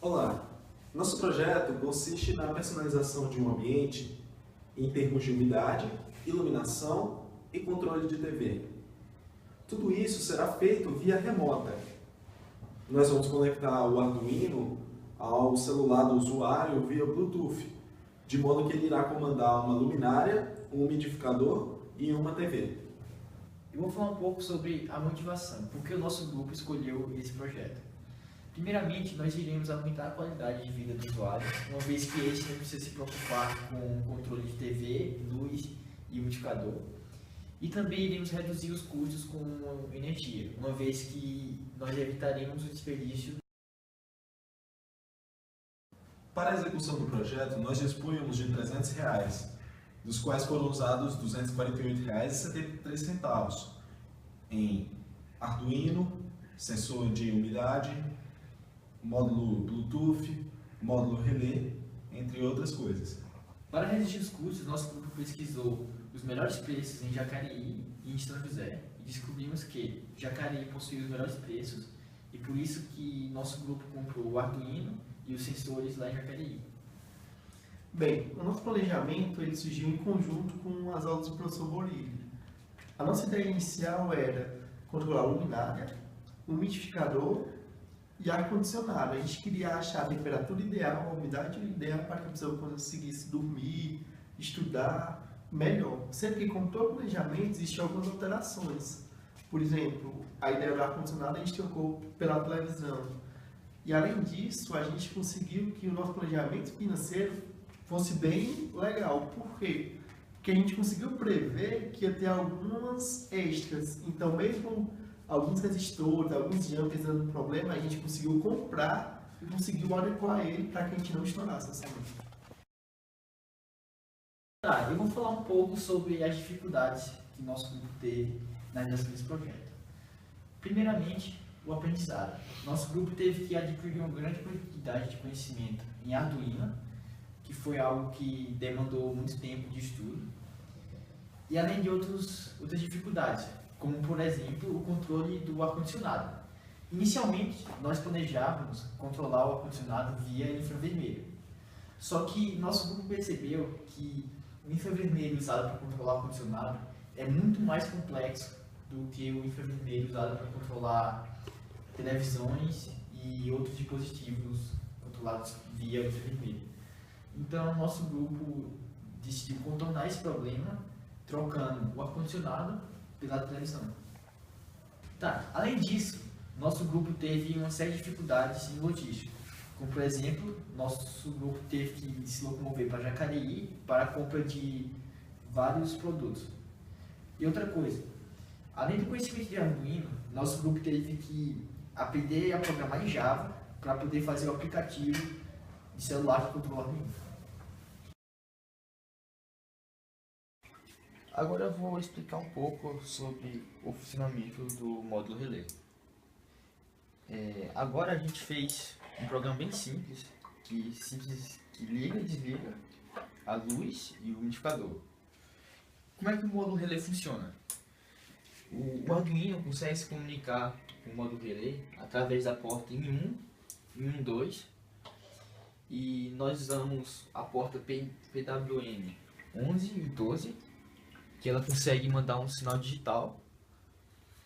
Olá, nosso projeto consiste na personalização de um ambiente em termos de umidade, iluminação e controle de TV. Tudo isso será feito via remota. Nós vamos conectar o Arduino ao celular do usuário via Bluetooth, de modo que ele irá comandar uma luminária, um umidificador e uma TV. Eu vou falar um pouco sobre a motivação, porque o nosso grupo escolheu esse projeto. Primeiramente, nós iremos aumentar a qualidade de vida do usuário, uma vez que este não precisa se preocupar com controle de TV, luz e umidificador. E também iremos reduzir os custos com energia, uma vez que nós evitaremos o desperdício. Para a execução do projeto, nós dispunhamos de R$ 300, dos quais foram usados R$ 248,73 em Arduino, sensor de umidade, módulo Bluetooth, módulo relé, entre outras coisas. Para reduzir os custos, nosso grupo pesquisou os melhores preços em Jacareí e em São José e descobrimos que Jacareí possui os melhores preços e por isso que nosso grupo comprou o Arduino e os sensores lá em Jacareí. Bem, o nosso planejamento ele surgiu em conjunto com as aulas do professor Borilli. A nossa ideia inicial era controlar a luminária, o umidificador e ar-condicionado. A gente queria achar a temperatura ideal, a umidade ideal para que a pessoa conseguisse dormir, estudar melhor. Sendo que, com todo o planejamento, existem algumas alterações. Por exemplo, a ideia do ar-condicionado a gente trocou pela televisão. E, além disso, a gente conseguiu que o nosso planejamento financeiro fosse bem legal. Por quê? Porque a gente conseguiu prever que ia ter algumas extras. Então, mesmo alguns resistores, alguns jumpers dando problema, a gente conseguiu comprar e conseguiu adequar ele para que a gente não estourasse essa luz. Tá, eu vou falar um pouco sobre as dificuldades que nosso grupo teve na realização desse projeto. Primeiramente, o aprendizado. Nosso grupo teve que adquirir uma grande quantidade de conhecimento em Arduino, que foi algo que demandou muito tempo de estudo, e além de outras dificuldades, como por exemplo o controle do ar-condicionado. Inicialmente, nós planejávamos controlar o ar-condicionado via infravermelho, só que nosso grupo percebeu que o infravermelho usado para controlar o ar-condicionado é muito mais complexo do que o infravermelho usado para controlar televisões e outros dispositivos controlados via infravermelho. Então, nosso grupo decidiu contornar esse problema trocando o ar-condicionado pela televisão. Tá, além disso, nosso grupo teve uma série de dificuldades em logística. Como, por exemplo, nosso grupo teve que se locomover para Jacareí para a compra de vários produtos. E outra coisa, além do conhecimento de Arduino, nosso grupo teve que aprender a programar em Java para poder fazer o aplicativo de celular que controla o Arduino. Agora eu vou explicar um pouco sobre o funcionamento do módulo relé. Agora a gente fez um programa bem simples, que liga e desliga a luz e o umidificador. Como é que o módulo relé funciona? O Arduino consegue se comunicar com o módulo relé através da porta IN1, IN2, e nós usamos a porta PWM 11 e 12, que ela consegue mandar um sinal digital,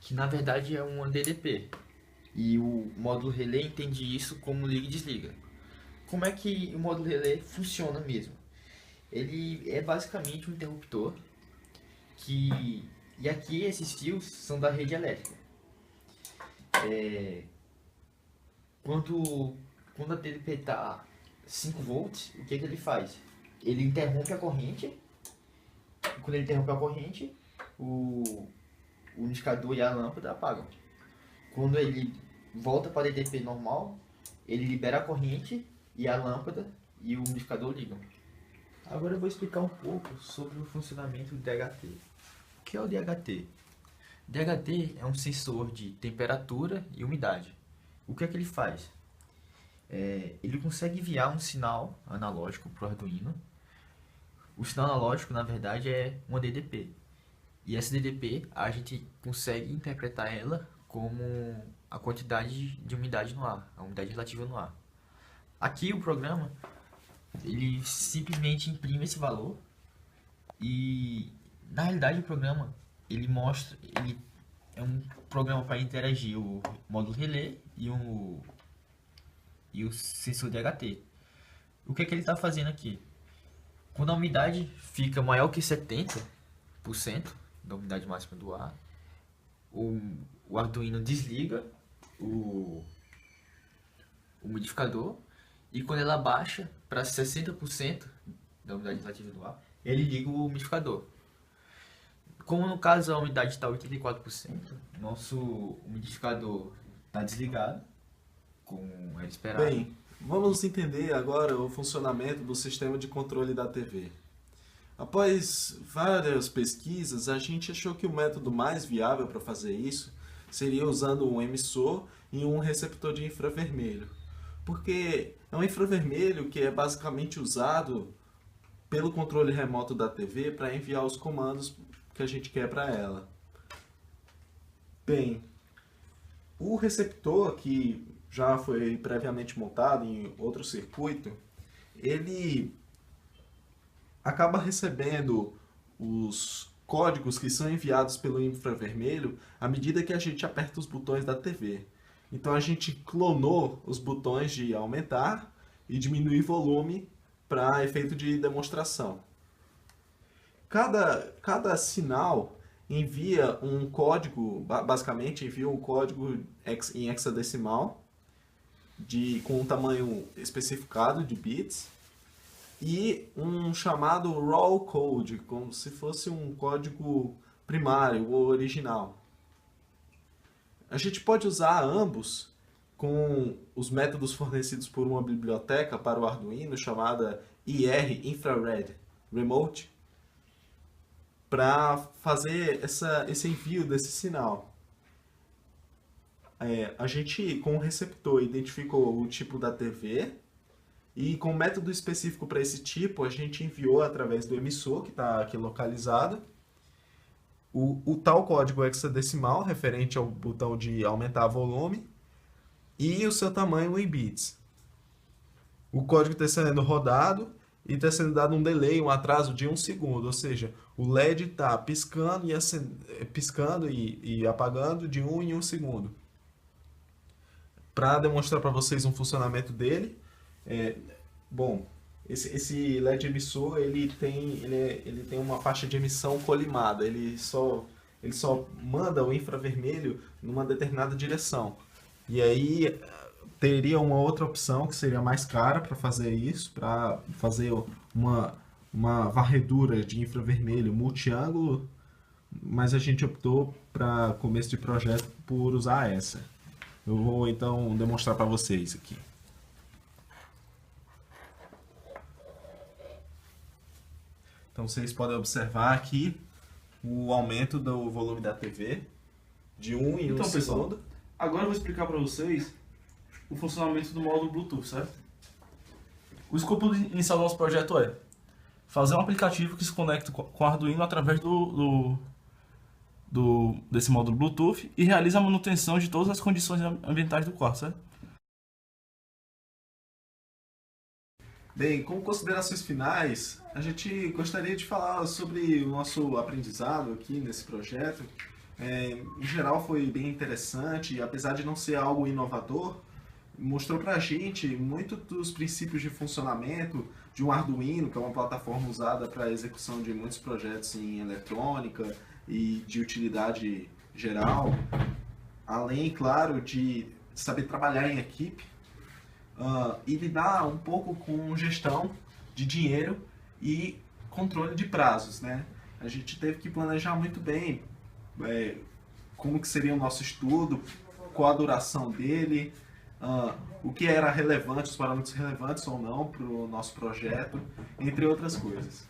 que na verdade é um DDP, e o módulo relé entende isso como liga e desliga. Como é que o módulo relé funciona mesmo? Ele é basicamente um interruptor, e aqui esses fios são da rede elétrica. Quando a DDP está 5 volts, o que ele faz? Ele interrompe a corrente. Quando ele interrompe a corrente, o umidificador e a lâmpada apagam. Quando ele volta para a DDP normal, ele libera a corrente e a lâmpada e o umidificador ligam. Agora eu vou explicar um pouco sobre o funcionamento do DHT. O que é o DHT? DHT é um sensor de temperatura e umidade. O que é que ele faz? Ele consegue enviar um sinal analógico para o Arduino. O sinal analógico, na verdade, é uma DDP. E essa DDP, a gente consegue interpretar ela como a quantidade de umidade no ar, a umidade relativa no ar. Aqui o programa, ele simplesmente imprime esse valor e, na realidade, o programa, ele é um programa para interagir o módulo relé e o sensor de HT. O que é que ele está fazendo aqui? Quando a umidade fica maior que 70% da umidade máxima do ar, o Arduino desliga o umidificador, e quando ela baixa para 60% da umidade relativa do ar, ele liga o umidificador. Como no caso a umidade está 84%, nosso umidificador está desligado, como era esperado. Bem, vamos entender agora o funcionamento do sistema de controle da TV. Após várias pesquisas, a gente achou que o método mais viável para fazer isso seria usando um emissor e um receptor de infravermelho. Porque é um infravermelho que é basicamente usado pelo controle remoto da TV para enviar os comandos que a gente quer para ela. Bem, o receptor, que já foi previamente montado em outro circuito, ele acaba recebendo os códigos que são enviados pelo infravermelho à medida que a gente aperta os botões da TV. Então a gente clonou os botões de aumentar e diminuir volume para efeito de demonstração. Cada sinal envia um código, basicamente envia um código em hexadecimal com um tamanho especificado de bits e um chamado raw code, como se fosse um código primário ou original. A gente pode usar ambos com os métodos fornecidos por uma biblioteca para o Arduino chamada IR Infrared Remote para fazer esse envio desse sinal. A gente, com o receptor, identificou o tipo da TV e com o método específico para esse tipo, a gente enviou através do emissor, que está aqui localizado, o tal código hexadecimal referente ao botão de aumentar volume e o seu tamanho em bits. O código está sendo rodado e está sendo dado um delay, um atraso de 1 segundo, ou seja, o LED está piscando e apagando de 1 em 1 segundo. Para demonstrar para vocês um funcionamento dele, esse LED emissor ele tem uma faixa de emissão colimada, ele só manda o infravermelho numa determinada direção. E aí teria uma outra opção que seria mais cara para fazer isso, para fazer uma varredura de infravermelho multiângulo, mas a gente optou para começo de projeto por usar essa. Eu vou então demonstrar para vocês aqui. Então vocês podem observar aqui o aumento do volume da TV de 1 em 1 segundo. Agora eu vou explicar para vocês o funcionamento do módulo Bluetooth, certo? O escopo inicial do nosso projeto é fazer um aplicativo que se conecta com o Arduino através desse módulo Bluetooth e realiza a manutenção de todas as condições ambientais do quarto, certo? Bem, como considerações finais, a gente gostaria de falar sobre o nosso aprendizado aqui nesse projeto. Em geral foi bem interessante e apesar de não ser algo inovador, mostrou pra gente muito dos princípios de funcionamento de um Arduino, que é uma plataforma usada para a execução de muitos projetos em eletrônica e de utilidade geral, além, claro, de saber trabalhar em equipe e lidar um pouco com gestão de dinheiro e controle de prazos, né? A gente teve que planejar muito bem como que seria o nosso estudo, qual a duração dele, o que era relevante, os parâmetros relevantes ou não para o nosso projeto, entre outras coisas.